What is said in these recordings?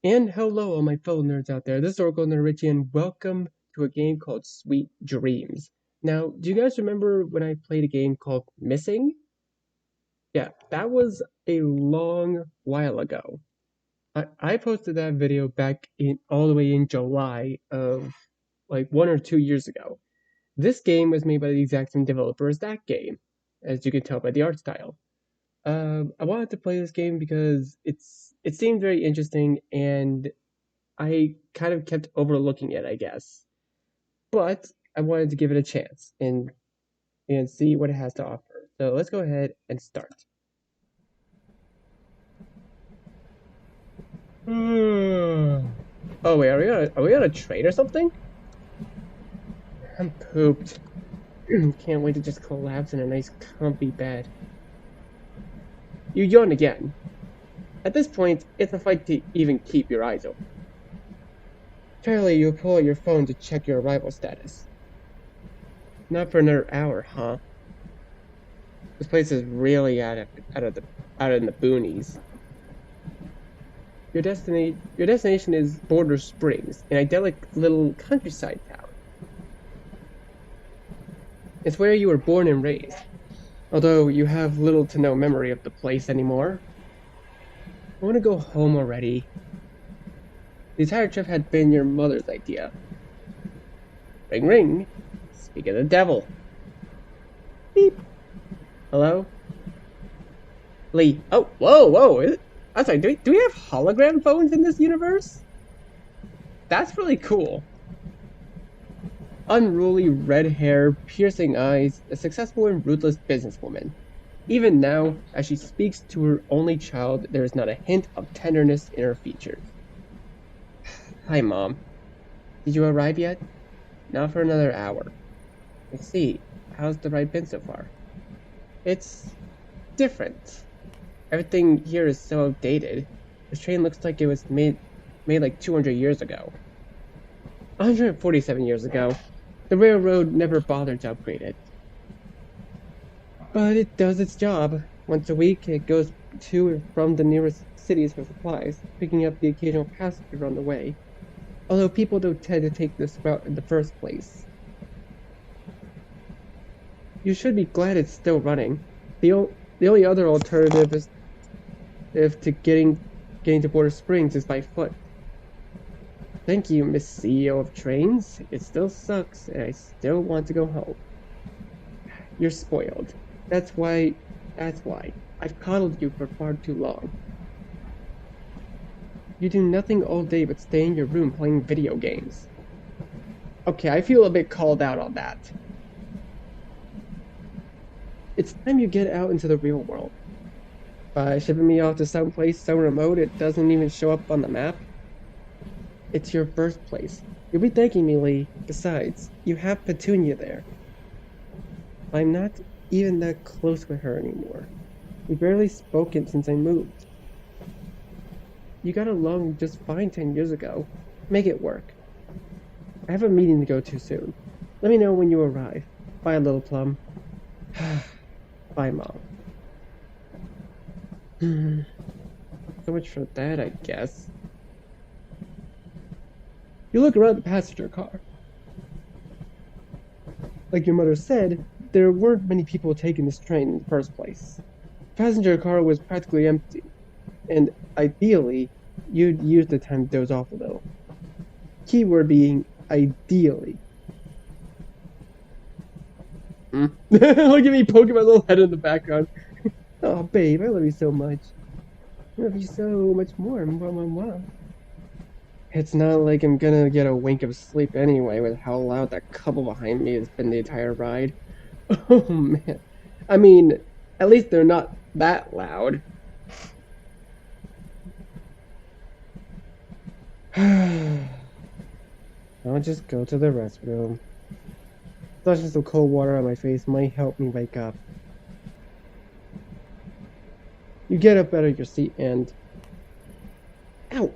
And hello, all my fellow nerds out there. This is Oracle Nerd Richie, and welcome to a game called Sweet Dreams. Now, do you guys remember when I played a game called Missing? Yeah, that was a long while ago. I posted that video back in all the way in July of like 1 or 2 years ago. This game was made by the exact same developer as that game, as you can tell by the art style. I wanted to play this game because it seemed very interesting and I kind of kept overlooking it, I guess. But I wanted to give it a chance and see what it has to offer. So let's go ahead and start. Oh wait, are we on a train or something? I'm pooped. Can't wait to just collapse in a nice comfy bed. You yawn again. At this point, it's a fight to even keep your eyes open. Apparently, you pull out your phone to check your arrival status. Not for another hour, huh? This place is really out in the boonies. Your destination is Border Springs, an idyllic little countryside town. It's where you were born and raised, although you have little to no memory of the place anymore. I want to go home already. The entire trip had been your mother's idea. Ring ring. Speak of the devil. Beep. Hello? Lee. Oh, whoa. I'm sorry, do we have hologram phones in this universe? That's really cool. Unruly red hair, piercing eyes, a successful and ruthless businesswoman. Even now, as she speaks to her only child, there is not a hint of tenderness in her features. Hi, Mom. Did you arrive yet? Not for another hour. I see. How's the ride been so far? It's different. Everything here is so outdated. This train looks like it was made like 200 years ago. 147 years ago. The railroad never bothered to upgrade it. But it does its job. Once a week, it goes to and from the nearest cities for supplies, picking up the occasional passenger on the way. Although people don't tend to take this route in the first place. You should be glad it's still running. The only other alternative is getting to Border Springs is by foot. Thank you, Miss CEO of Trains. It still sucks, and I still want to go home. You're spoiled. That's why. I've coddled you for far too long. You do nothing all day but stay in your room playing video games. Okay, I feel a bit called out on that. It's time you get out into the real world. By shipping me off to someplace so remote it doesn't even show up on the map. It's your birthplace. You'll be thanking me, Lee. Besides, you have Petunia there. I'm not even that close with her anymore. We've barely spoken since I moved. You got along just fine 10 years ago. Make it work. I have a meeting to go to soon. Let me know when you arrive. Bye, little plum. Bye, Mom. So much for that, I guess. You look around the passenger car. Like your mother said, there weren't many people taking this train in the first place. The passenger car was practically empty, and ideally, you'd use the time to doze off a little. Keyword being ideally. Look at me poking my little head in the background. Oh, babe, I love you so much. I love you so much more. It's not like I'm gonna get a wink of sleep anyway with how loud that couple behind me has been the entire ride. Oh, man. I mean, at least they're not that loud. I'll just go to the restroom. Flushing some cold water on my face might help me wake up. You get up out of your seat and... Ow!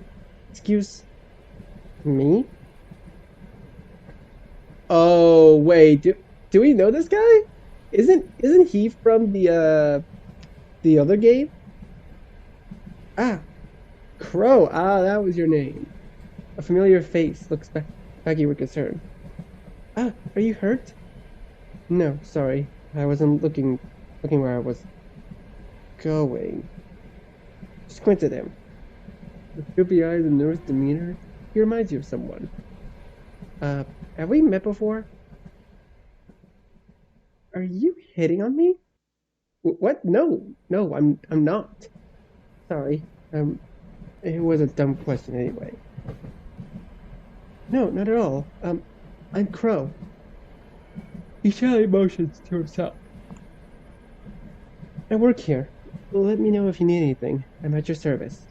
Excuse me? Oh, wait, do we know this guy? Isn't he from the other game? Ah, Crow! Ah, that was your name. A familiar face looks back at you with concern. Ah, are you hurt? No, sorry. I wasn't looking where I was going. Squint at him. With droopy eyes and nervous demeanor, he reminds you of someone. Uh, have we met before? Are you hitting on me? What? No, no, I'm not. Sorry. It was a dumb question anyway. No, not at all. I'm Crow. He shouted emotions to himself. I work here. Let me know if you need anything. I'm at your service.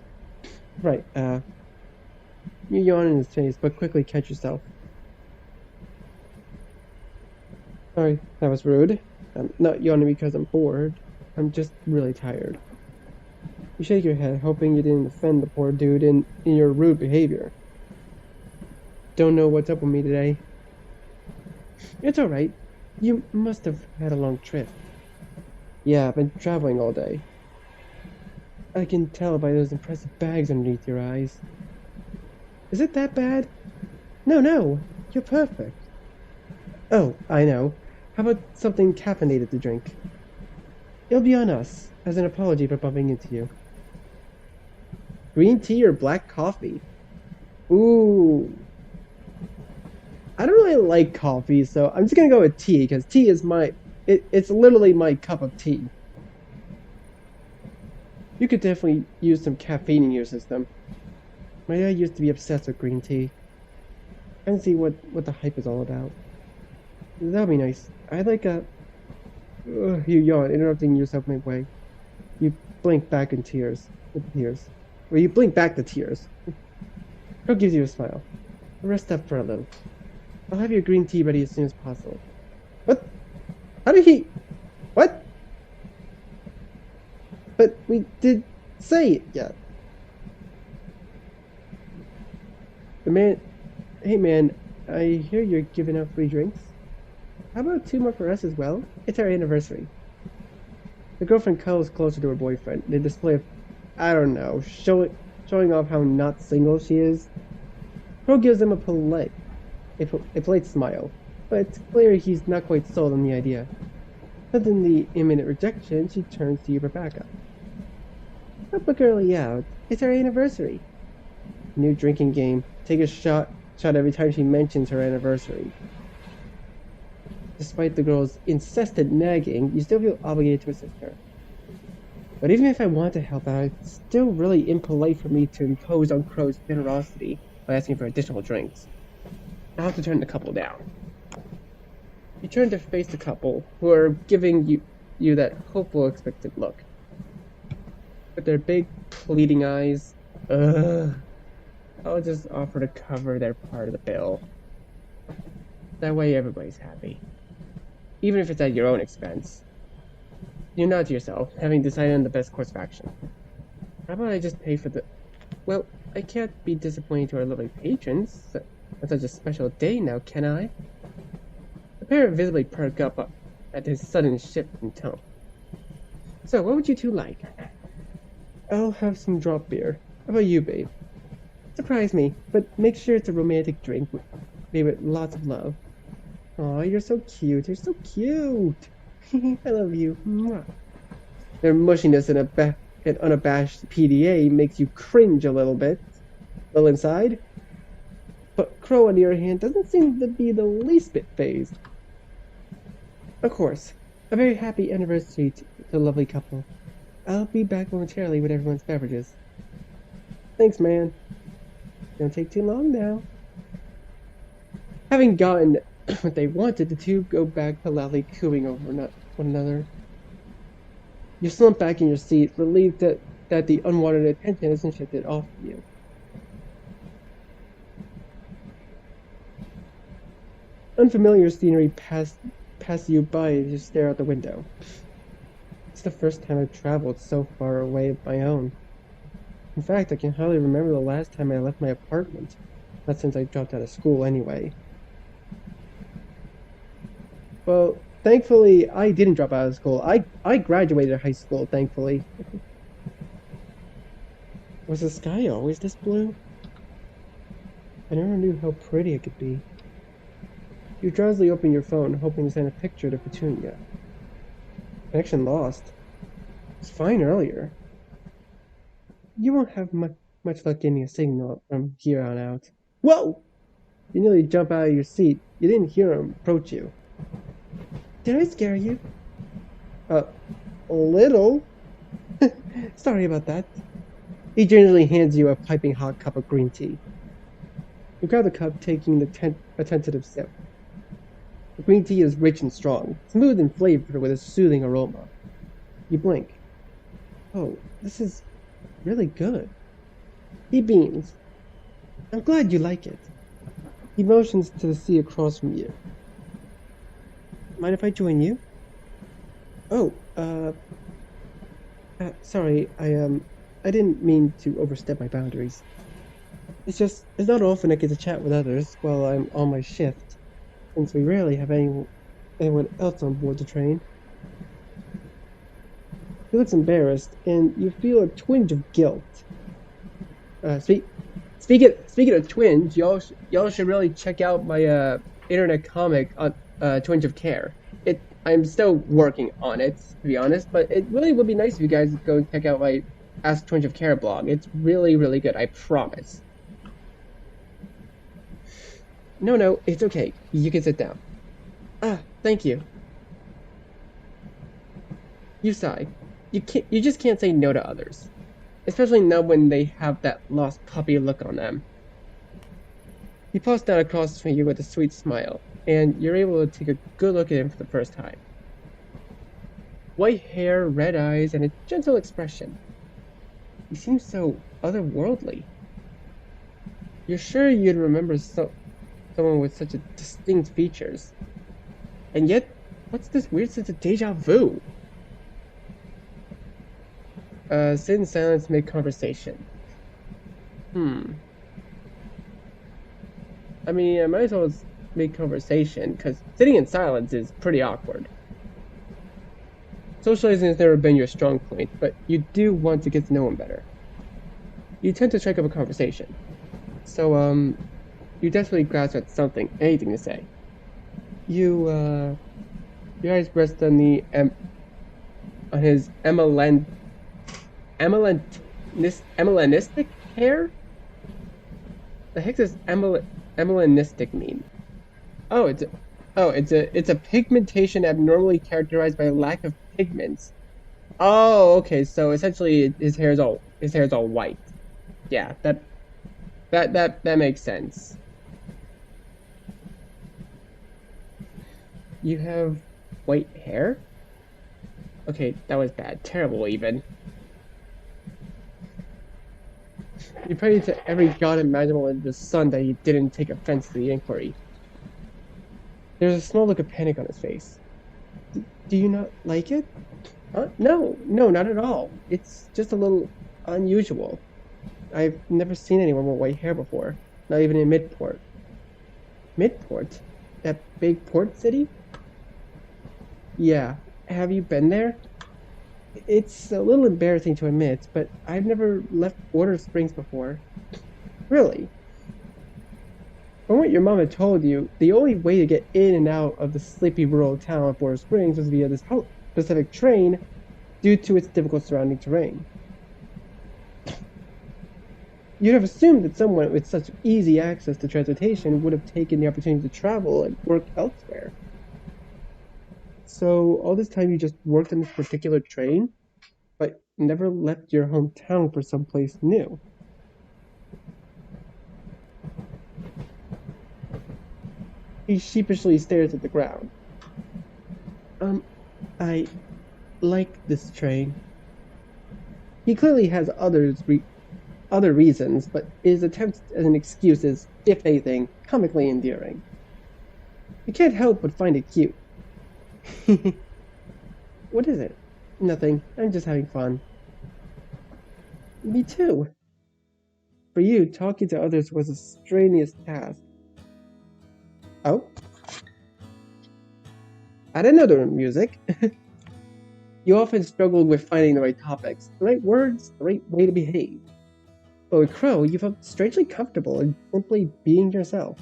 Right, you yawn in his face, but quickly catch yourself. Sorry, that was rude. I'm not yawning because I'm bored. I'm just really tired. You shake your head, hoping you didn't offend the poor dude in your rude behavior. Don't know what's up with me today. It's alright. You must have had a long trip. Yeah, I've been traveling all day. I can tell by those impressive bags underneath your eyes. Is it that bad? No, no, you're perfect. Oh, I know. How about something caffeinated to drink? It'll be on us, as an apology for bumping into you. Green tea or black coffee? Ooh. I don't really like coffee, so I'm just gonna go with tea, because tea is it's literally my cup of tea. You could definitely use some caffeine in your system. My dad used to be obsessed with green tea. I can see what the hype is all about. That'll be nice. I'd like a... you yawn, interrupting yourself midway. You blink back in tears. With tears. Well, you blink back the tears. Crow gives you a smile. Rest up for a little. I'll have your green tea ready as soon as possible. What? How did he... What? But we did say it yet. The man... Hey man, I hear you're giving out free drinks. How about 2 more for us as well? It's our anniversary. The girlfriend cuddles closer to her boyfriend in a display of, I don't know, showing off how not single she is. Crow gives him a polite smile, but it's clear he's not quite sold on the idea. Sensing the imminent rejection, she turns to you for backup. Help a girlie out. It's our anniversary. New drinking game. Take a shot every time she mentions her anniversary. Despite the girl's incessant nagging, you still feel obligated to assist her. But even if I want to help out, it's still really impolite for me to impose on Crow's generosity by asking for additional drinks. I'll have to turn the couple down. You turn to face the couple, who are giving you that hopeful, expectant look. With their big, pleading eyes, I'll just offer to cover their part of the bill. That way everybody's happy. Even if it's at your own expense. You nod to yourself, having decided on the best course of action. How about I just pay for the... Well, I can't be disappointing to our lovely patrons on such a special day now, can I? The pair visibly perk up at his sudden shift in tone. So, what would you two like? I'll have some drop beer. How about you, babe? Surprise me, but make sure it's a romantic drink made with lots of love. Aw, you're so cute. You're so cute. I love you. Mwah. Their mushiness and unabashed PDA makes you cringe a little bit. A little inside. But Crow, on the other hand, doesn't seem to be the least bit phased. Of course. A very happy anniversary to the lovely couple. I'll be back momentarily with everyone's beverages. Thanks, man. Don't take too long now. Having gotten what they wanted, the two go back to loudly cooing over one another. You slump back in your seat, relieved that the unwanted attention isn't shifted off of you. Unfamiliar scenery pass you by as you stare out the window. It's the first time I've traveled so far away of my own. In fact, I can hardly remember the last time I left my apartment. Not since I dropped out of school, anyway. Well, thankfully, I didn't drop out of school. I graduated high school, thankfully. Was the sky always this blue? I never knew how pretty it could be. You drowsily open your phone, hoping to send a picture to Petunia. Connection lost. It was fine earlier. You won't have much luck getting a signal from here on out. Whoa! You nearly jump out of your seat. You didn't hear him approach you. Did I scare you? A little. Sorry about that. He gingerly hands you a piping hot cup of green tea. You grab the cup, taking a tentative sip. The green tea is rich and strong, smooth and flavored with a soothing aroma. You blink. Oh, this is really good. He beams. I'm glad you like it. He motions to the sea across from you. Mind if I join you? Oh, sorry, I didn't mean to overstep my boundaries. It's not often I get to chat with others while I'm on my shift, since we rarely have anyone else on board the train. He looks embarrassed, and you feel a twinge of guilt. Speaking of twinge, y'all should really check out my internet comic on Twinge of Care. I'm still working on it, to be honest, but it really would be nice if you guys go check out my Ask Twinge of Care blog. It's really, really good, I promise. No, it's okay. You can sit down. Ah, thank you. You sigh. You just can't say no to others. Especially not when they have that lost puppy look on them. He paused down across from you with a sweet smile, and you're able to take a good look at him for the first time. White hair, red eyes, and a gentle expression. He seems so otherworldly. You're sure you'd remember someone with such distinct features. And yet, what's this weird sense of deja vu? Sit in silence, make conversation. I mean, I might as well make conversation, because sitting in silence is pretty awkward. Socializing has never been your strong point, but you do want to get to know him better. You tend to strike up a conversation. So, you desperately grasp at something, anything to say. Your eyes rest on on his emelanistic hair? The heck does emelanistic mean? It's a pigmentation abnormally characterized by a lack of pigments. Oh, okay. So essentially, his hair's all white. Yeah, that makes sense. You have white hair? Okay, that was bad. Terrible, even. You prayed to every god imaginable under the sun that he didn't take offense to the inquiry. There's a small look of panic on his face. Do you not like it? No, not at all. It's just a little unusual. I've never seen anyone with white hair before, not even in Midport. Midport? That big port city? Yeah. Have you been there? It's a little embarrassing to admit, but I've never left Border Springs before. Really? From what your mom had told you, the only way to get in and out of the sleepy rural town of Border Springs was via this specific train due to its difficult surrounding terrain. You'd have assumed that someone with such easy access to transportation would have taken the opportunity to travel and work elsewhere. So all this time you just worked on this particular train, but never left your hometown for someplace new. He sheepishly stares at the ground. I like this train. He clearly has other reasons, but his attempt at an excuse is, if anything, comically endearing. You can't help but find it cute. What is it? Nothing. I'm just having fun. Me too. For you, talking to others was a strenuous task. Oh? I didn't know there was music. You often struggled with finding the right topics, the right words, the right way to behave. But with Crow, you felt strangely comfortable in simply being yourself.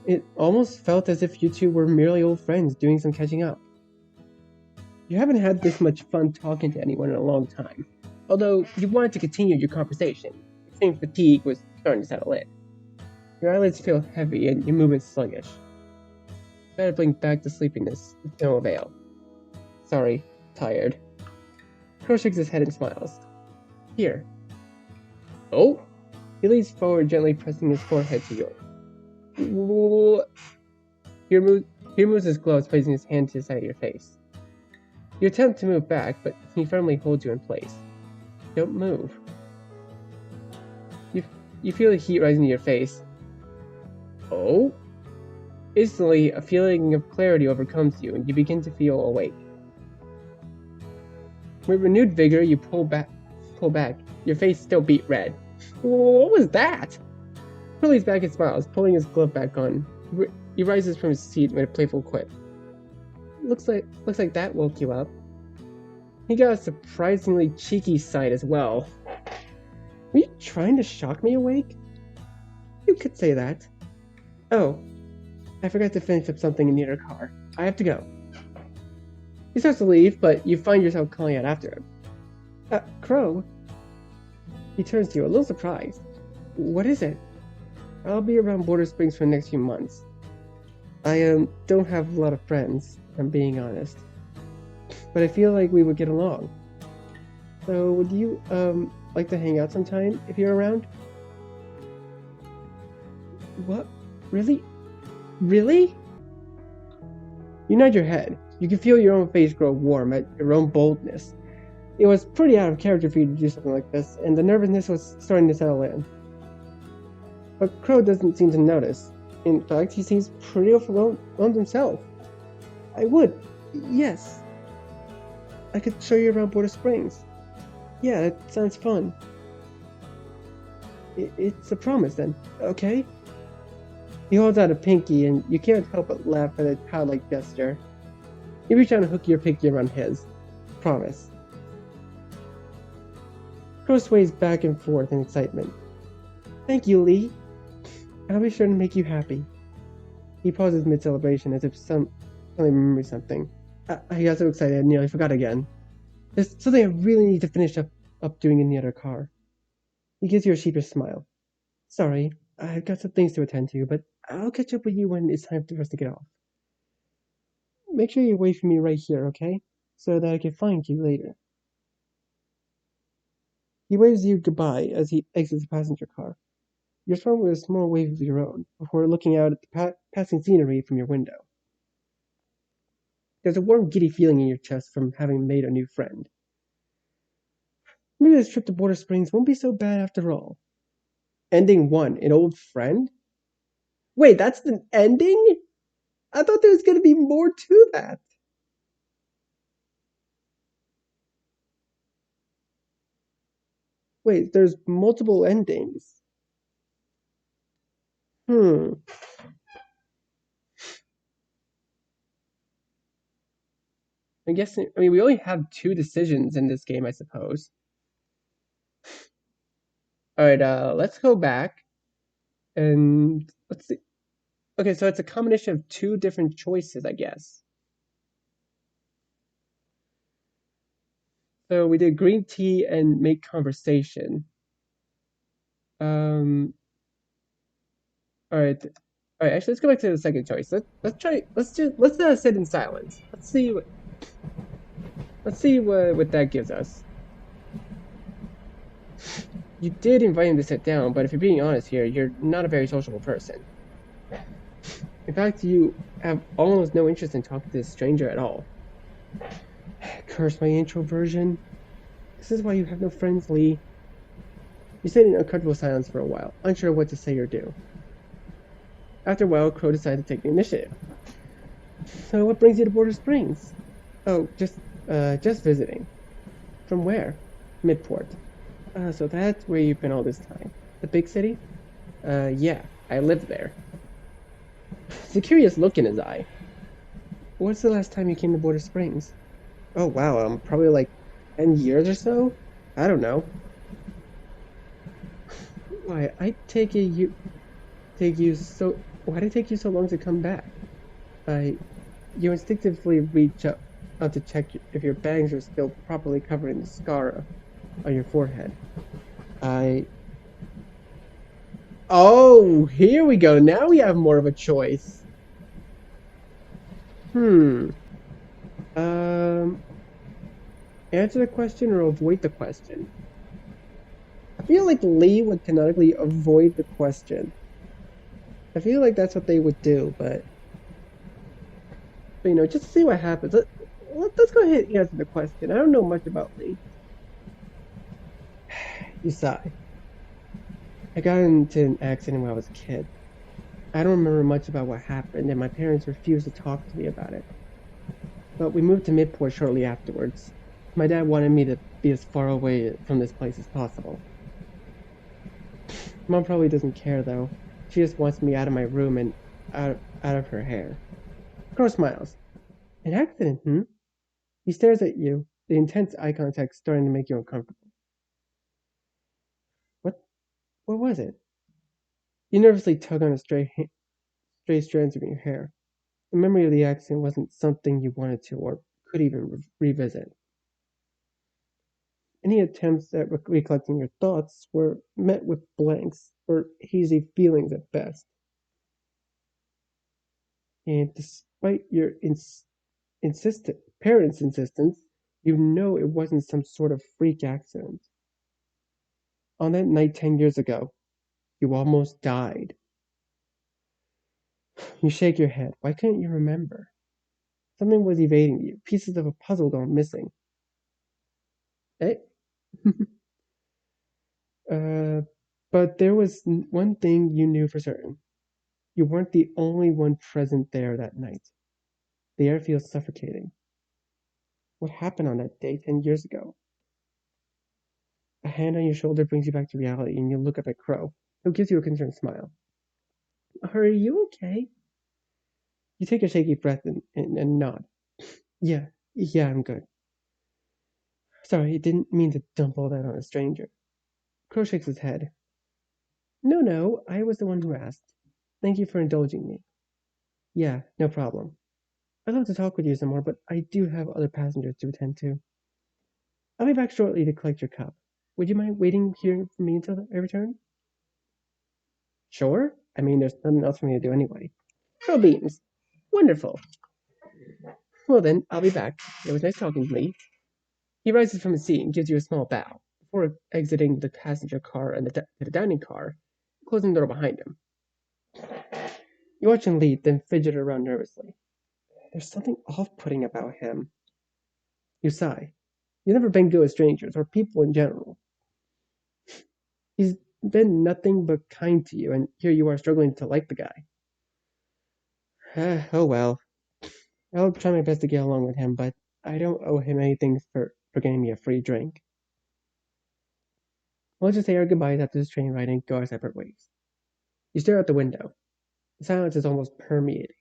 It almost felt as if you two were merely old friends doing some catching up. You haven't had this much fun talking to anyone in a long time, although you wanted to continue your conversation. It seemed fatigue was starting to settle in. Your eyelids feel heavy and your movements sluggish. Try to blink back to sleepiness, with no avail. Sorry, tired. Crow shakes his head and smiles. Here. Oh? He leans forward, gently pressing his forehead to yours. He removes his gloves, placing his hand to the side of your face. You attempt to move back, but he firmly holds you in place. Don't move. You feel the heat rising to your face. Oh? Instantly, a feeling of clarity overcomes you, and you begin to feel awake. With renewed vigor, you pull back. Your face still beat red. What was that? He leans back and smiles, pulling his glove back on. He rises from his seat with a playful quip. Looks like that woke you up. He got a surprisingly cheeky side as well. Were you trying to shock me awake? You could say that. Oh, I forgot to finish up something in the other car. I have to go. He starts to leave, but you find yourself calling out after him. Crow? He turns to you, a little surprised. What is it? I'll be around Border Springs for the next few months. I don't have a lot of friends, if I'm being honest. But I feel like we would get along. So would you, like to hang out sometime if you're around? What? Really? Really? You nod your head. You can feel your own face grow warm at your own boldness. It was pretty out of character for you to do something like this, and the nervousness was starting to settle in. But Crow doesn't seem to notice. In fact, he seems pretty overwhelmed himself. I would, yes. I could show you around Border Springs. Yeah, that sounds fun. It's a promise then, okay? He holds out a pinky, and you can't help but laugh at a childlike gesture. You reach out and hook your pinky around his. Promise. Crow sways back and forth in excitement. Thank you, Lee. I'll be sure to make you happy. He pauses mid-celebration as if suddenly remembers something. I got so excited I nearly forgot again. There's something I really need to finish up doing in the other car. He gives you a sheepish smile. Sorry, I've got some things to attend to, but I'll catch up with you when it's time for us to get off. Make sure you wait for me right here, okay? So that I can find you later. He waves you goodbye as he exits the passenger car. You respond with a small wave of your own, before looking out at the passing scenery from your window. There's a warm, giddy feeling in your chest from having made a new friend. Maybe this trip to Border Springs won't be so bad after all. Ending 1, an old friend? Wait, that's the ending? I thought there was going to be more to that. Wait, there's multiple endings. I guess, we only have 2 decisions in this game, I suppose. Alright, let's go back. And let's see. Okay, so it's a combination of 2 different choices, I guess. So we did green tea and make conversation. Alright, actually, let's go back to the second choice. Let's sit in silence. Let's see what that gives us. You did invite him to sit down, but if you're being honest here, you're not a very sociable person. In fact, you have almost no interest in talking to this stranger at all. Curse my introversion. This is why you have no friends, Lee. You sit in uncomfortable silence for a while, unsure what to say or do. After a while, Crow decided to take the initiative. So what brings you to Border Springs? Oh, just visiting. From where? Midport. So that's where you've been all this time. The big city? Yeah, I lived there. There's a curious look in his eye. What's the last time you came to Border Springs? Oh wow, probably like 10 years or so? I don't know. Why, I take it you take you so why did it take you so long to come back? I You instinctively reach up to check if your bangs are still properly covering the scar on your forehead. I Oh, here we go. Now we have more of a choice. Hmm. Um, Answer the question or avoid the question. I feel like Lee would canonically avoid the question. I feel like that's what they would do, but just to see what happens. Let's go ahead and answer the question. I don't know much about Lee. You sigh. I got into an accident when I was a kid. I don't remember much about what happened, and my parents refused to talk to me about it. But we moved to Midport shortly afterwards. My dad wanted me to be as far away from this place as possible. Mom probably doesn't care though. She just wants me out of my room and out of her hair. Crow smiles. An accident, hmm? He stares at you, the intense eye contact starting to make you uncomfortable. What what was it? You nervously tug on a stray strands of your hair. The memory of the accident wasn't something you wanted to or could even revisit. Any attempts at recollecting your thoughts were met with blanks or hazy feelings at best. And despite your parents' insistence, you know it wasn't some sort of freak accident. On that night 10 years ago, you almost died. You shake your head. Why couldn't you remember? Something was evading you. Pieces of a puzzle gone missing. Eh? uh, but there was one thing you knew for certain. You weren't the only one present there that night. The air feels suffocating. What happened on that day 10 years ago? A hand on your shoulder brings you back to reality, and you look up at Crow, who gives you a concerned smile. Are you okay? You take a shaky breath and nod. Yeah, I'm good. Sorry, I didn't mean to dump all that on a stranger. Crow shakes his head. No, I was the one who asked. Thank you for indulging me. Yeah, no problem. I'd love to talk with you some more, but I do have other passengers to attend to. I'll be back shortly to collect your cup. Would you mind waiting here for me until I return? Sure. I mean, there's nothing else for me to do anyway. Crow beams. Wonderful. Well then, I'll be back. It was nice talking to me. He rises from his seat and gives you a small bow before exiting the passenger car and the dining car, closing the door behind him. You watch him leave, then fidget around nervously. There's something off-putting about him. You sigh. You've never been good with strangers or people in general. He's been nothing but kind to you, and here you are struggling to like the guy. Oh well. I'll try my best to get along with him, but I don't owe him anything for getting me a free drink. We'll just say our goodbyes after this train ride and go our separate ways. You stare out the window. The silence is almost permeating.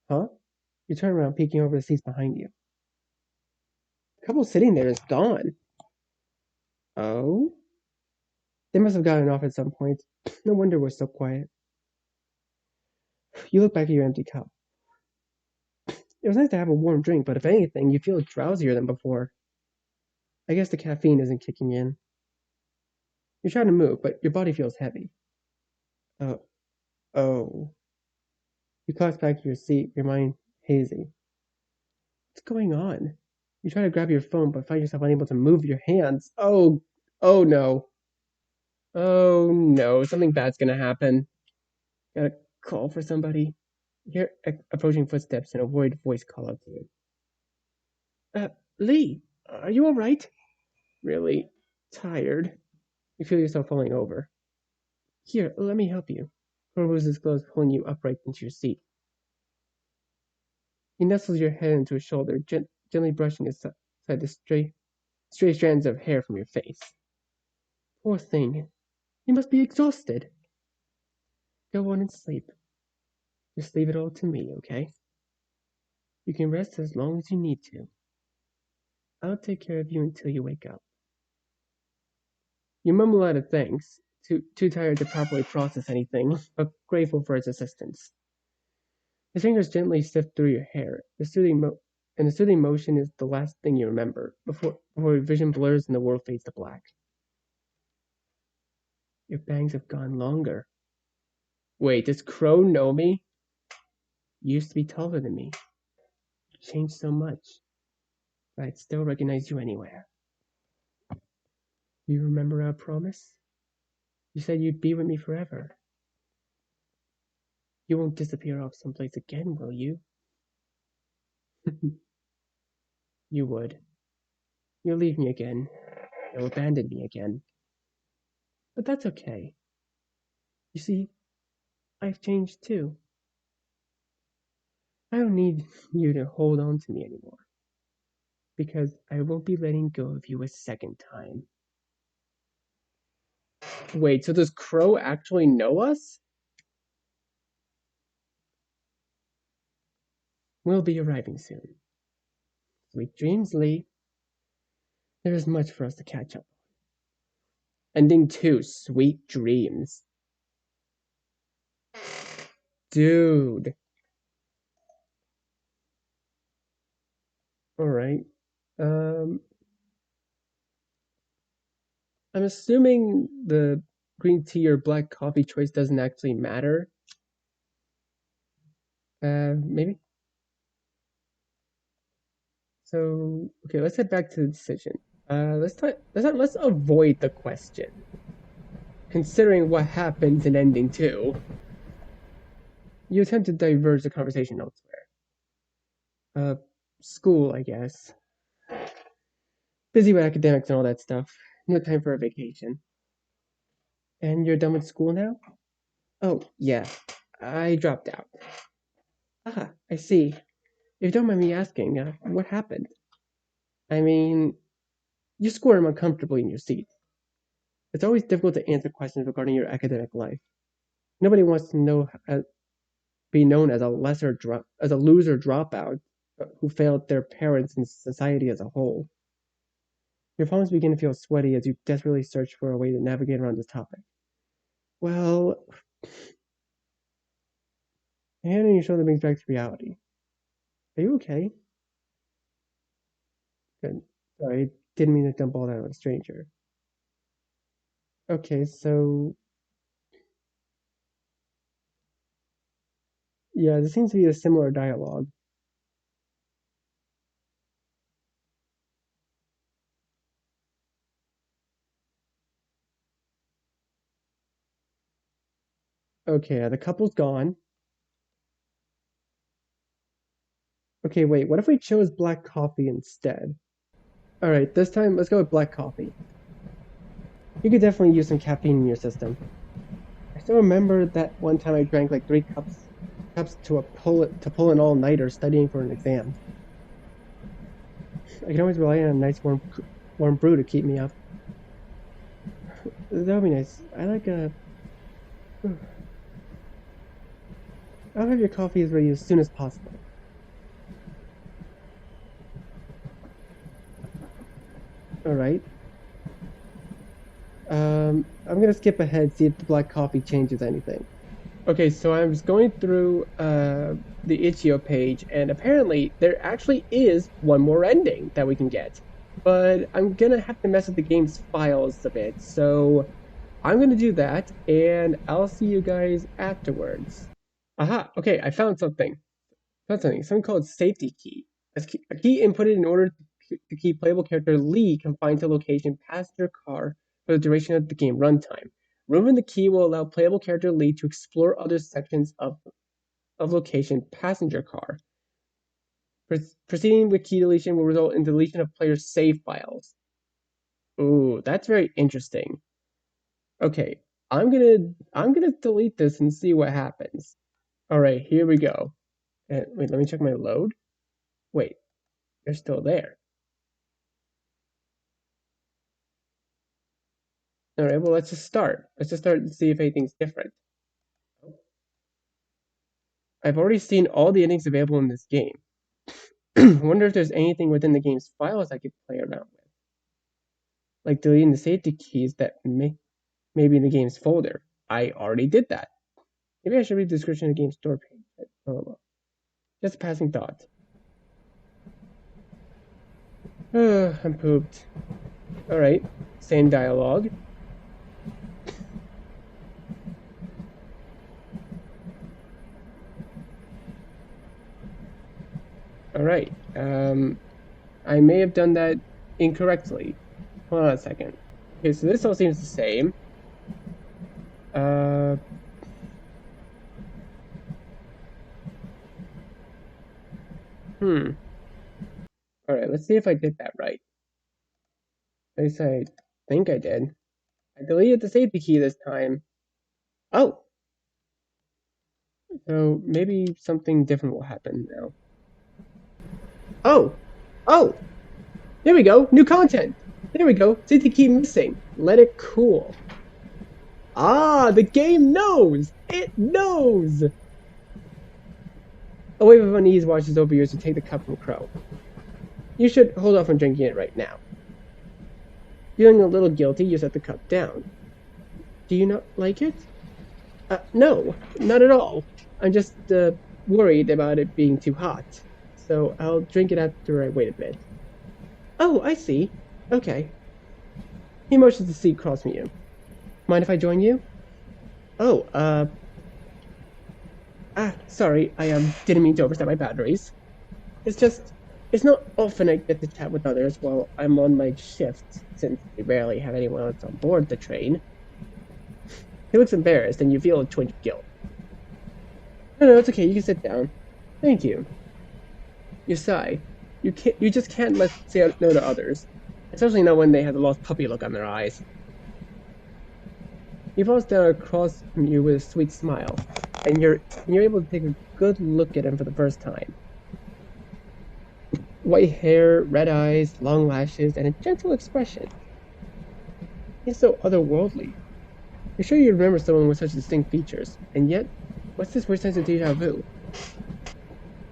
Huh? You turn around, peeking over the seats behind you. The couple sitting there is gone. Oh? They must have gotten off at some point. No wonder we're so quiet. You look back at your empty cup. It was nice to have a warm drink, but if anything, you feel drowsier than before. I guess the caffeine isn't kicking in. You're trying to move, but your body feels heavy. Oh. Oh. You collapse back to your seat, your mind hazy. What's going on? You try to grab your phone, but find yourself unable to move your hands. Oh no. Oh no, something bad's gonna happen. Gotta call for somebody. You hear approaching footsteps and a worried voice call out to you. Uh, Lee, are you alright? Really tired. You feel yourself falling over. Here, let me help you. Moves his clothes, pulling you upright into your seat. He nestles your head into his shoulder, gently brushing aside the stray strands of hair from your face. Poor thing. You must be exhausted. Go on and sleep. Just leave it all to me, okay? You can rest as long as you need to. I'll take care of you until you wake up. You mumble out of thanks, too tired to properly process anything, but grateful for his assistance. His fingers gently sift through your hair. And the soothing motion is the last thing you remember before your vision blurs and the world fades to black. Your bangs have gone longer. Wait, does Crow know me? You used to be taller than me. You changed so much, but I'd still recognize you anywhere. You remember our promise? You said you'd be with me forever. You won't disappear off someplace again, will you? You would. You'll leave me again. You'll abandon me again. But that's okay. You see, I've changed too. I don't need you to hold on to me anymore. Because I won't be letting go of you a second time. Wait, so does Crow actually know us? We'll be arriving soon. Sweet dreams, Lee. There is much for us to catch up on. Ending 2, Sweet Dreams. Dude. Alright. I'm assuming the green tea or black coffee choice doesn't actually matter. Maybe? So, okay, let's head back to the decision. Let's avoid the question. Considering what happens in ending 2, you attempt to diverge the conversation elsewhere. School, I guess. Busy with academics and all that stuff. No time for a vacation. And you're done with school now? Oh, yeah. I dropped out. Ah, I see. If you don't mind me asking, what happened? I mean, you squirm uncomfortably in your seat. It's always difficult to answer questions regarding your academic life. Nobody wants to be known as a loser dropout who failed their parents and society as a whole. Your palms begin to feel sweaty as you desperately search for a way to navigate around this topic. Well, a hand on your shoulder brings back to reality. Are you okay? Good. Sorry, didn't mean to dump all that on a stranger. Okay, so yeah, there seems to be a similar dialogue. Okay, the couple's gone. Okay, wait, what if we chose black coffee instead? Alright, this time let's go with black coffee. You could definitely use some caffeine in your system. I still remember that one time I drank like 3 cups to pull an all-nighter studying for an exam. I can always rely on a nice warm brew to keep me up. That would be nice. I like a. I'll have your coffee ready as soon as possible. Alright. I'm gonna skip ahead, see if the black coffee changes anything. Okay, so I was going through the itch.io page, and apparently there actually is one more ending that we can get. But I'm gonna have to mess with the game's files a bit, so I'm gonna do that, and I'll see you guys afterwards. Aha, okay, I found something. Something called safety key. A key inputted in order to keep playable character Lee confined to location passenger car for the duration of the game runtime. Removing the key will allow playable character Lee to explore other sections of location passenger car. Proceeding with key deletion will result in deletion of player's save files. Ooh, that's very interesting. Okay, I'm gonna delete this and see what happens. Alright, here we go. Wait, let me check my load. Wait, they're still there. Alright, well, let's just start. Let's just start and see if anything's different. I've already seen all the endings available in this game. I wonder if there's anything within the game's files I could play around with. Like deleting the safety keys that may be in the game's folder. I already did that. Maybe I should read the description of the game's store page. Oh, just a passing thought. I'm pooped. Alright, same dialogue. Alright, I may have done that incorrectly. Hold on a second. Okay, so this all seems the same. Alright, let's see if I did that right. At least I think I did. I deleted the safety key this time. Oh! So maybe something different will happen now. Oh! Oh! There we go! New content! There we go! Safety key missing. Let it cool. Ah! The game knows! It knows! A wave of unease washes over you as you take the cup from Crow. You should hold off on drinking it right now. Feeling a little guilty, you set the cup down. Do you not like it? No, not at all. I'm just, worried about it being too hot. So I'll drink it after I wait a bit. Oh, I see. Okay. He motions the seat across from you. Mind if I join you? Oh, sorry, I, didn't mean to overstep my boundaries. It's not often I get to chat with others while I'm on my shift, since we rarely have anyone else on board the train. He looks embarrassed, and you feel a twinge of guilt. No, it's okay, you can sit down. Thank you. You sigh. You just can't say no to others, especially not when they have the lost puppy look on their eyes. He falls down across from you with a sweet smile, and you're able to take a good look at him for the first time. White hair, red eyes, long lashes, and a gentle expression. He's so otherworldly. You're sure you remember someone with such distinct features, and yet, what's this weird sense of deja vu?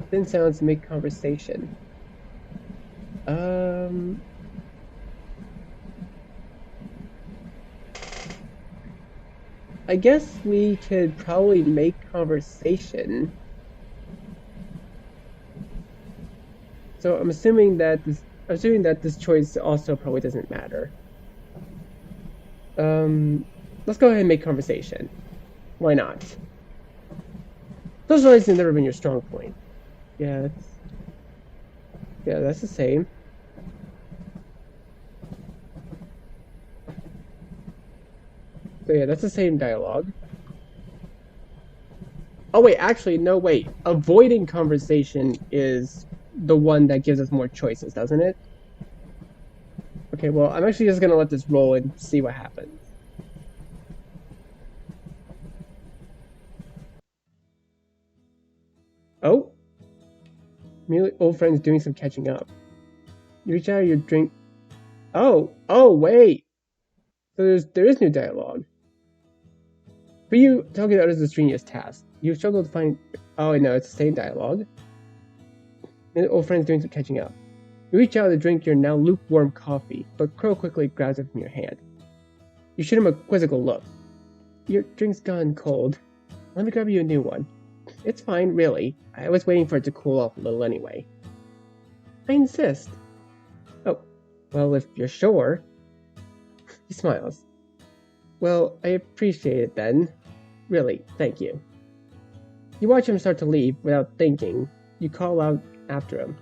Thin sounds make conversation. I guess we could probably make conversation. So I'm assuming that this choice also probably doesn't matter. Let's go ahead and make conversation. Why not? Socializing has never been your strong point. Yeah, that's the same. So yeah, that's the same dialogue. Oh wait, actually, no, wait. Avoiding conversation is the one that gives us more choices, doesn't it? Okay, well, I'm actually just gonna let this roll and see what happens. Oh? Merely old friends doing some catching up. You reach out your drink. Oh, wait! So there is new dialogue. For you, talking to others is a strenuous task. You struggle to find. Oh, no, it's the same dialogue. Old friends doing some catching up. You reach out to drink your now lukewarm coffee, but Crow quickly grabs it from your hand. You shoot him a quizzical look. Your drink's gone cold. Let me grab you a new one. It's fine, really. I was waiting for it to cool off a little anyway. I insist. Oh, well, if you're sure. He smiles. Well, I appreciate it then. Really, thank you. You watch him start to leave without thinking. You call out after him.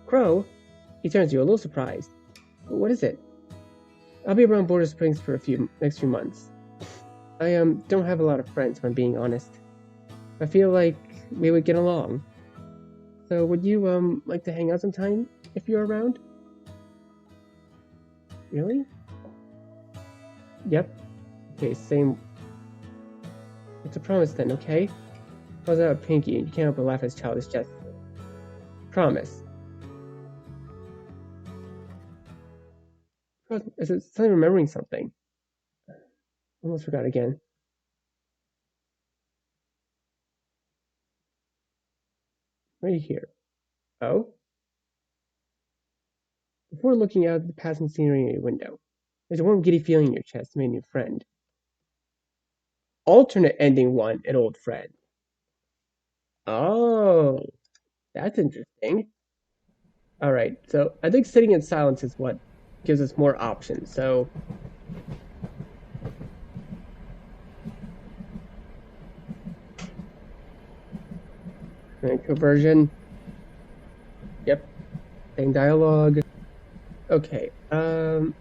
Crow? He turns to you, a little surprised. What is it? I'll be around Border Springs for next few months. I don't have a lot of friends, if I'm being honest. I feel like we would get along. So would you like to hang out sometime if you're around? Really? Yep. Okay, same. It's a promise then, okay? How's that, Pinky? You can't help but laugh at his childish gesture. Promise. Is it suddenly remembering something? Almost forgot again. Right here. Oh? Before looking out at the passing scenery in your window, there's a warm, giddy feeling in your chest made a new friend. Alternate ending one, an old friend. Oh, that's interesting. All right, so I think sitting in silence is what gives us more options. So, conversion. Yep, same dialogue. Okay, let's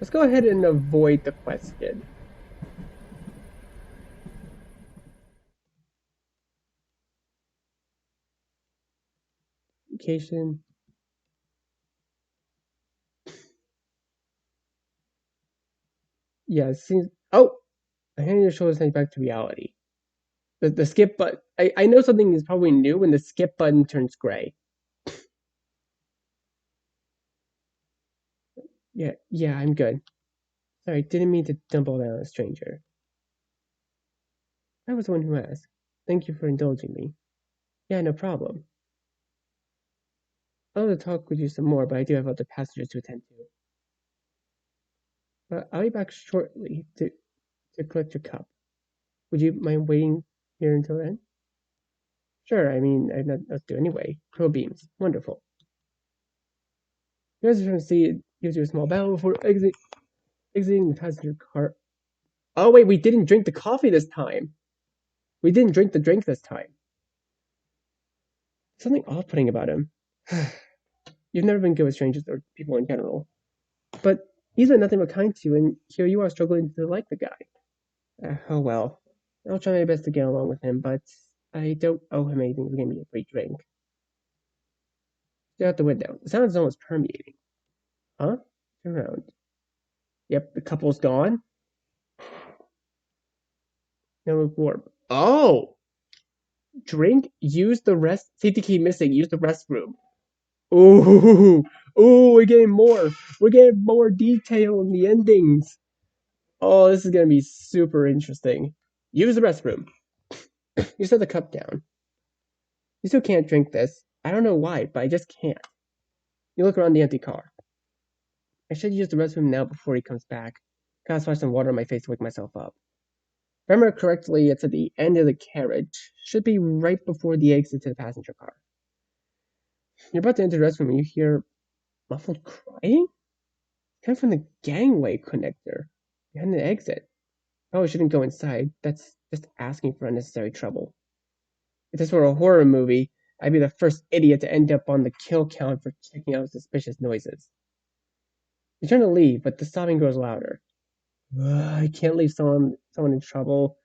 go ahead and avoid the question. Vacation. Yeah, it seems. Oh, I hand your shoulders back to reality. The skip button. I know something is probably new when the skip button turns gray. Yeah, I'm good. Sorry, didn't mean to dump all that on a stranger. I was the one who asked. Thank you for indulging me. Yeah, no problem. I'll have to talk with you some more, but I do have other passengers to attend to. But I'll be back shortly to collect your cup. Would you mind waiting here until then? Sure, I mean, I have nothing else to do anyway. Pro beams. Wonderful. You guys are trying to see use your small bell before exiting the passenger car. Oh wait, we didn't drink the coffee this time. We didn't drink the drink this time. Something off-putting about him. You've never been good with strangers or people in general. But he's been nothing but kind to you, and here you are struggling to like the guy. Oh well. I'll try my best to get along with him, but I don't owe him anything for giving me a free drink. Stare out the window. The sound is almost permeating. Huh? Turn around. Yep, the couple's gone. Now look warm. Oh! Drink, use the rest. Safety key missing, use the restroom. Ooh! Ooh, we're getting more. We're getting more detail in the endings. Oh, this is gonna be super interesting. Use the restroom. You set the cup down. You still can't drink this. I don't know why, but I just can't. You look around the empty car. I should use the restroom now before he comes back. Gotta splash some water on my face to wake myself up. If I remember correctly, it's at the end of the carriage. Should be right before the exit to the passenger car. You're about to enter the restroom and you hear muffled crying? Coming from the gangway connector. Behind the exit. Oh, I shouldn't go inside. That's just asking for unnecessary trouble. If this were a horror movie, I'd be the first idiot to end up on the kill count for checking out suspicious noises. You turn to leave, but the sobbing grows louder. I can't leave someone in trouble.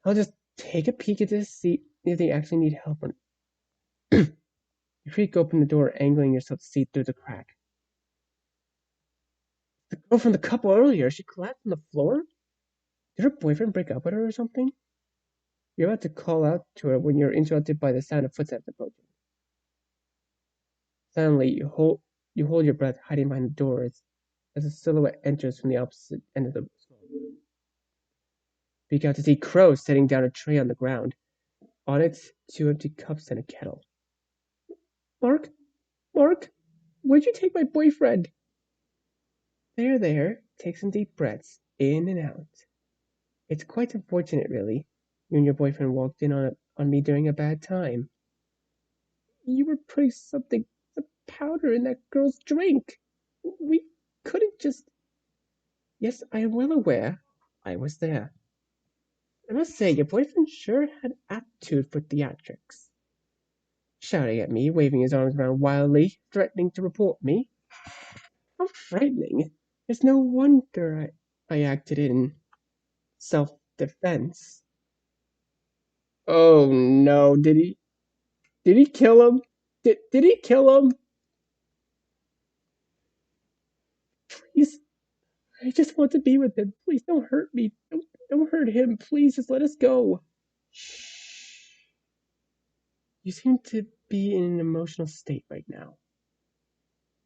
I'll just take a peek at this, see if they actually need help. You creak open the door, angling yourself to see through the crack. The girl from the couple earlier, she collapsed on the floor? Did her boyfriend break up with her or something? You're about to call out to her when you're interrupted by the sound of footsteps approaching. Suddenly, you hold your breath, hiding behind the door as a silhouette enters from the opposite end of the room. Peek out to see Crow setting down a tray on the ground. On it, two empty cups and a kettle. Mark? Mark? Where'd you take my boyfriend? There. Take some deep breaths, in and out. It's quite unfortunate, really. You and your boyfriend walked in on me during a bad time. You were putting some powder in that girl's drink. We couldn't just. Yes, I am well aware. I was there. I must say, your boyfriend sure had aptitude for theatrics. Shouting at me, waving his arms around wildly, threatening to report me. How frightening. It's no wonder I acted in self-defense. Oh no, did he? Did he kill him? Did he kill him? Please, I just want to be with him. Please don't hurt me. Don't hurt him. Please just let us go. Shh. You seem to be in an emotional state right now.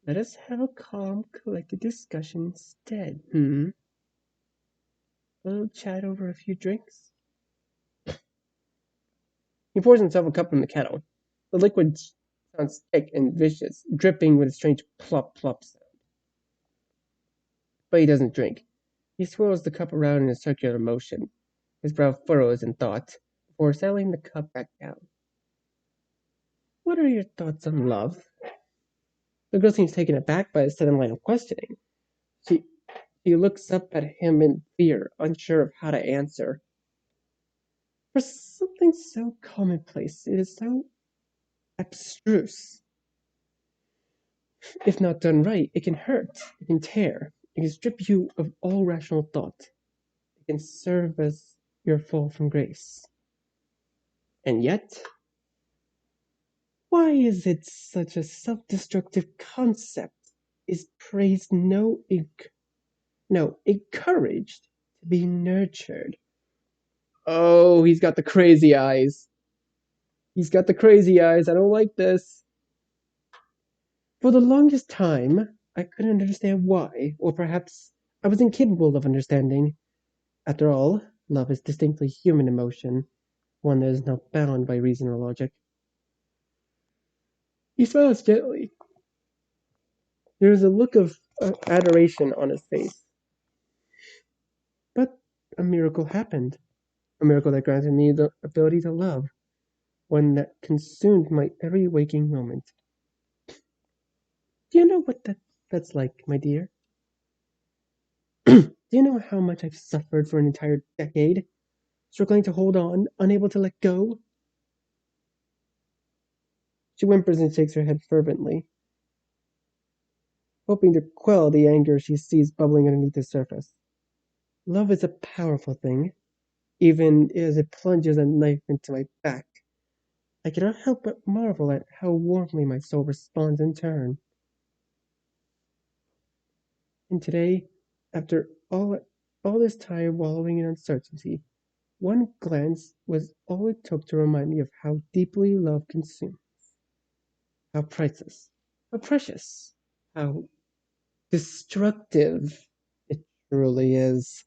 Let us have a calm, collected discussion instead, A little chat over a few drinks? He pours himself a cup from the kettle. The liquid sounds thick and vicious, dripping with a strange plop plop sound. But he doesn't drink. He swirls the cup around in a circular motion. His brow furrows in thought, before settling the cup back down. What are your thoughts on love? The girl seems taken aback by his sudden line of questioning. She, she looks up at him in fear, unsure of how to answer. For something so commonplace, it is so abstruse. If not done right, it can hurt, it can tear, it can strip you of all rational thought. It can serve as your fall from grace. And yet, why is it such a self-destructive concept? Is praised encouraged to be nurtured. Oh, he's got the crazy eyes. He's got the crazy eyes. I don't like this. For the longest time, I couldn't understand why, or perhaps I was incapable of understanding. After all, love is distinctly human emotion, one that is not bound by reason or logic. He smiles gently. There is a look of adoration on his face. But a miracle happened. A miracle that granted me the ability to love, one that consumed my every waking moment. Do you know what that's like, my dear? Do you know how much I've suffered for an entire decade? Struggling to hold on, unable to let go? She whimpers and shakes her head fervently, hoping to quell the anger she sees bubbling underneath the surface. Love is a powerful thing, even as it plunges a knife into my back. I cannot help but marvel at how warmly my soul responds in turn. And today, after all this time wallowing in uncertainty, one glance was all it took to remind me of how deeply love consumes, how priceless, how precious, how destructive it truly is.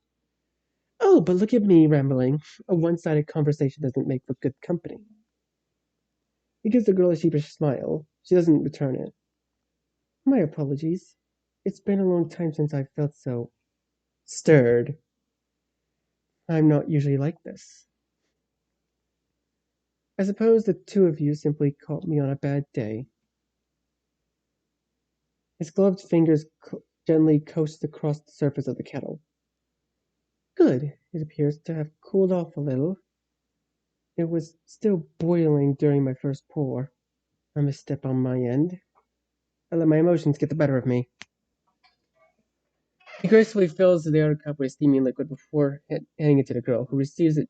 Oh, but look at me rambling. A one-sided conversation doesn't make for good company. He gives the girl a sheepish smile. She doesn't return it. My apologies. It's been a long time since I've felt so stirred. I'm not usually like this. I suppose the two of you simply caught me on a bad day. His gloved fingers gently coast across the surface of the kettle. Good. It appears to have cooled off a little. It was still boiling during my first pour. A misstep on my end. I let my emotions get the better of me. He gracefully fills the other cup with steaming liquid before handing it to the girl, who receives it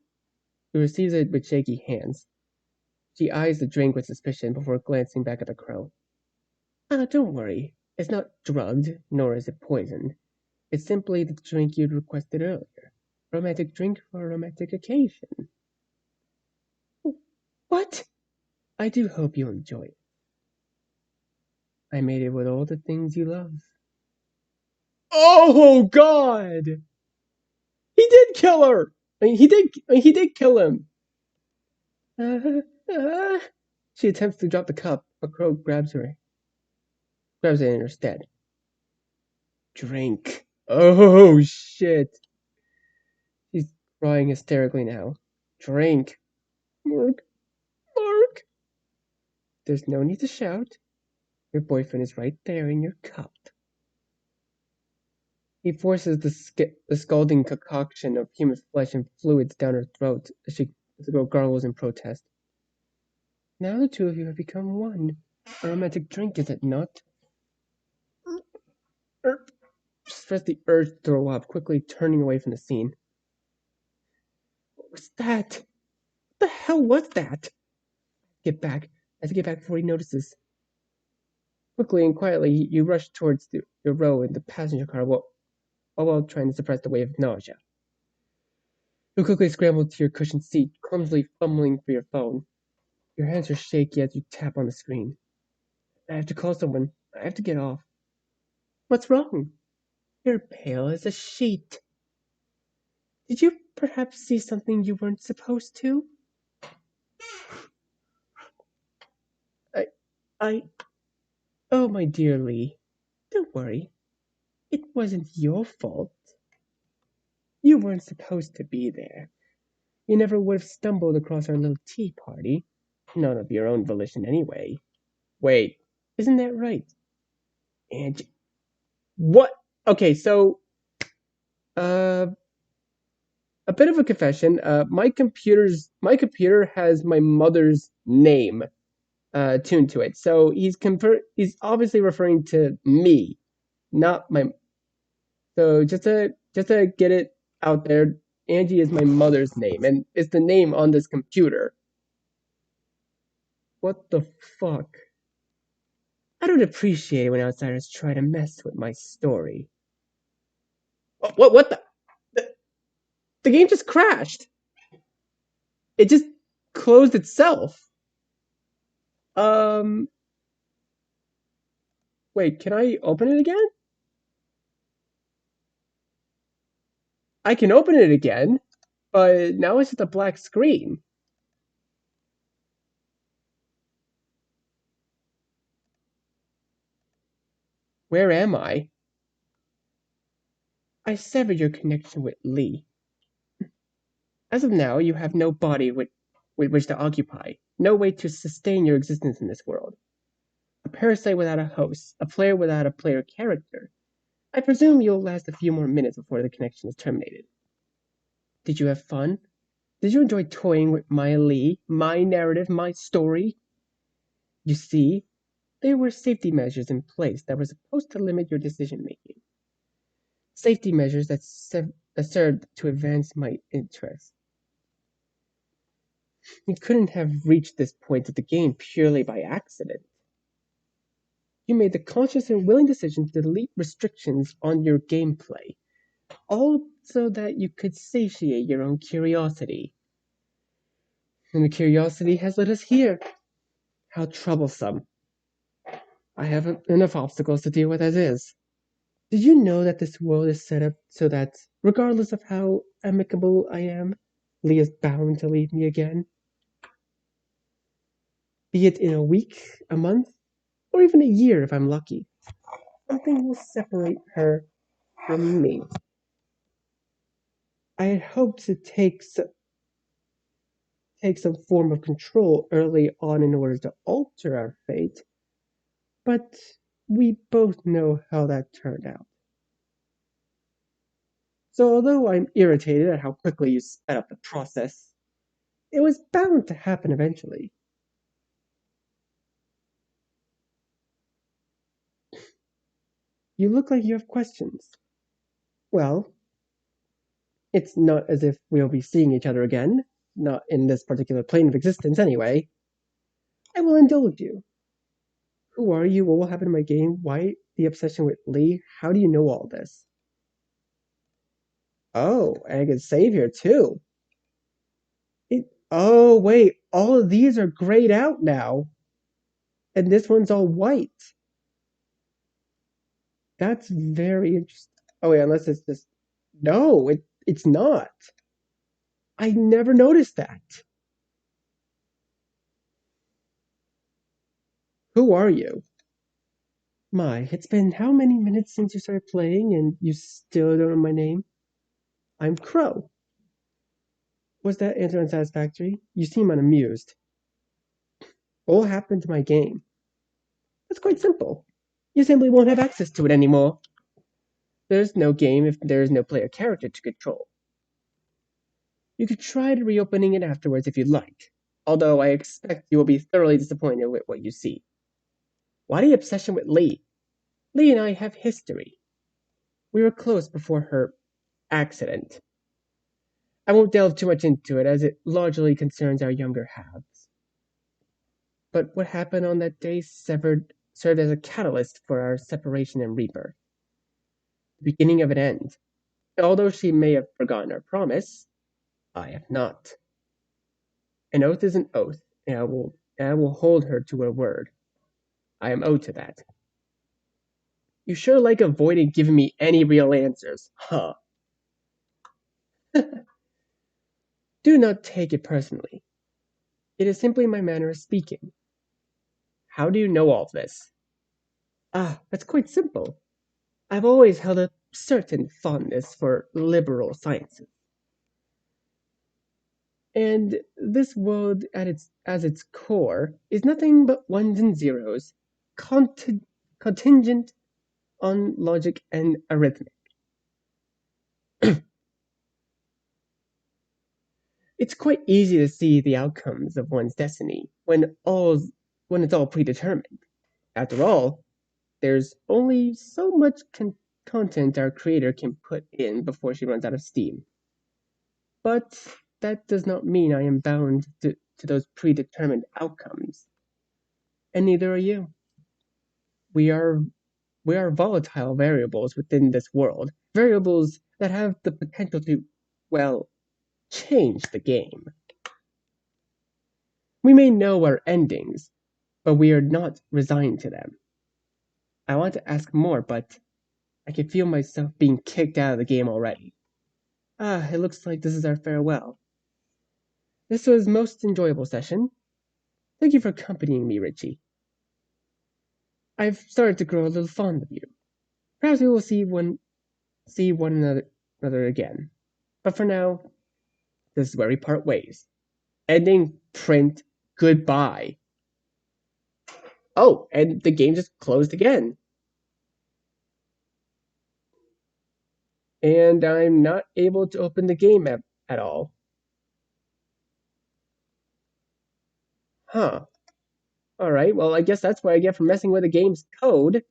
with shaky hands. She eyes the drink with suspicion before glancing back at the crow. Don't worry. It's not drugged, nor is it poisoned. It's simply the drink you'd requested earlier. Romantic drink for a romantic occasion. What? I do hope you enjoy it. I made it with all the things you love. Oh God! He did kill her. He did kill him. Uh, uh. She attempts to drop the cup, but Crow grabs it in her stead. Drink. Oh shit! She's crying hysterically now. Drink. Mark, Mark. There's no need to shout. Your boyfriend is right there in your cup. He forces the scalding concoction of human flesh and fluids down her throat as the girl gargles in protest. Now the two of you have become one. A romantic drink, is it not? She suppressed the urge to throw up, quickly turning away from the scene. What was that? What the hell was that? Get back. I have to get back before he notices. Quickly and quietly, you rush towards your row in the passenger car while trying to suppress the wave of nausea. You quickly scramble to your cushioned seat, clumsily fumbling for your phone. Your hands are shaky as you tap on the screen. I have to call someone. I have to get off. What's wrong? You're pale as a sheet. Did you perhaps see something you weren't supposed to? I. Oh, my dear Lee, don't worry. It wasn't your fault. You weren't supposed to be there. You never would have stumbled across our little tea party. None of your own volition, anyway. Wait, isn't that right? And what? Okay, so uh, a bit of a confession. My computer has my mother's name tuned to it, so he's obviously referring to me, not my. So just to get it out there, Angie is my mother's name, and it's the name on this computer. What the fuck? I don't appreciate when outsiders try to mess with my story. What the, the game just crashed. It just closed itself. Um, wait, can I open it again? I can open it again, but now it's just a black screen. Where am I? I severed your connection with Lee. As of now, you have no body with which to occupy, no way to sustain your existence in this world. A parasite without a host, a player without a player character. I presume you'll last a few more minutes before the connection is terminated. Did you have fun? Did you enjoy toying with my Lee, my narrative, my story? You see, there were safety measures in place that were supposed to limit your decision making. Safety measures that served to advance my interests. You couldn't have reached this point of the game purely by accident. You made the conscious and willing decision to delete restrictions on your gameplay, all so that you could satiate your own curiosity. And the curiosity has led us here. How troublesome. I have enough obstacles to deal with as is. Did you know that this world is set up so that, regardless of how amicable I am, Lee is bound to leave me again? Be it in a week, a month, or even a year if I'm lucky. Something will separate her from me. I had hoped to take some form of control early on in order to alter our fate, but we both know how that turned out. So although I'm irritated at how quickly you sped up the process, it was bound to happen eventually. You look like you have questions. Well, it's not as if we'll be seeing each other again, not in this particular plane of existence anyway. I will indulge you. Who are you? What will happen in my game? Why the obsession with Lee? How do you know all this? Oh, and I can save here too. Oh, wait, all of these are grayed out now, and this one's all white. That's very interesting. Oh, wait, unless it's just. No, it's not. I never noticed that. Who are you? My, it's been how many minutes since you started playing and you still don't know my name? I'm Crow. Was that answer unsatisfactory? You seem unamused. What happened to my game? That's quite simple. You simply won't have access to it anymore. There's no game if there is no player character to control. You could try to reopening it afterwards if you'd like, although I expect you will be thoroughly disappointed with what you see. Why the obsession with Lee? Lee and I have history. We were close before her accident. I won't delve too much into it as it largely concerns our younger halves. But what happened on that day served as a catalyst for our separation and rebirth. The beginning of an end. Although she may have forgotten our promise, I have not. An oath is an oath, and I will hold her to her word. I am owed to that. You sure like avoiding giving me any real answers, huh? Do not take it personally. It is simply my manner of speaking. how do you know all this? That's quite simple. I've always held a certain fondness for liberal sciences. And this world as its core is nothing but ones and zeros, contingent on logic and arithmetic. It's quite easy to see the outcomes of one's destiny when it's all predetermined. After all, there's only so much content our creator can put in before she runs out of steam. But that does not mean I am bound to those predetermined outcomes. And neither are you. We are volatile variables within this world, variables that have the potential to, well, change the game. We may know our endings, but we are not resigned to them. I want to ask more, but I can feel myself being kicked out of the game already. It looks like this is our farewell. This was most enjoyable session. Thank you for accompanying me, Richie. I've started to grow a little fond of you. Perhaps we will see one another again. But for now, this is where we part ways. Ending print goodbye. Oh, and the game just closed again. And I'm not able to open the game at all. Huh. Alright, well, I guess that's what I get for messing with the game's code.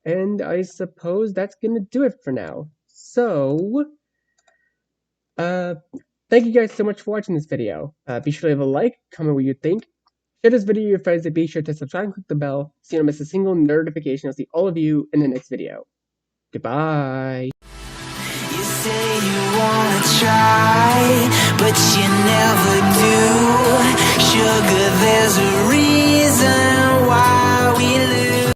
And I suppose that's gonna do it for now. So, thank you guys so much for watching this video. Be sure to leave a like, comment what you think. Share this video with your friends, and be sure to subscribe and click the bell so you don't miss a single notification. I'll see all of you in the next video. Goodbye. You say you wanna try, but you never do. Sugar, there's a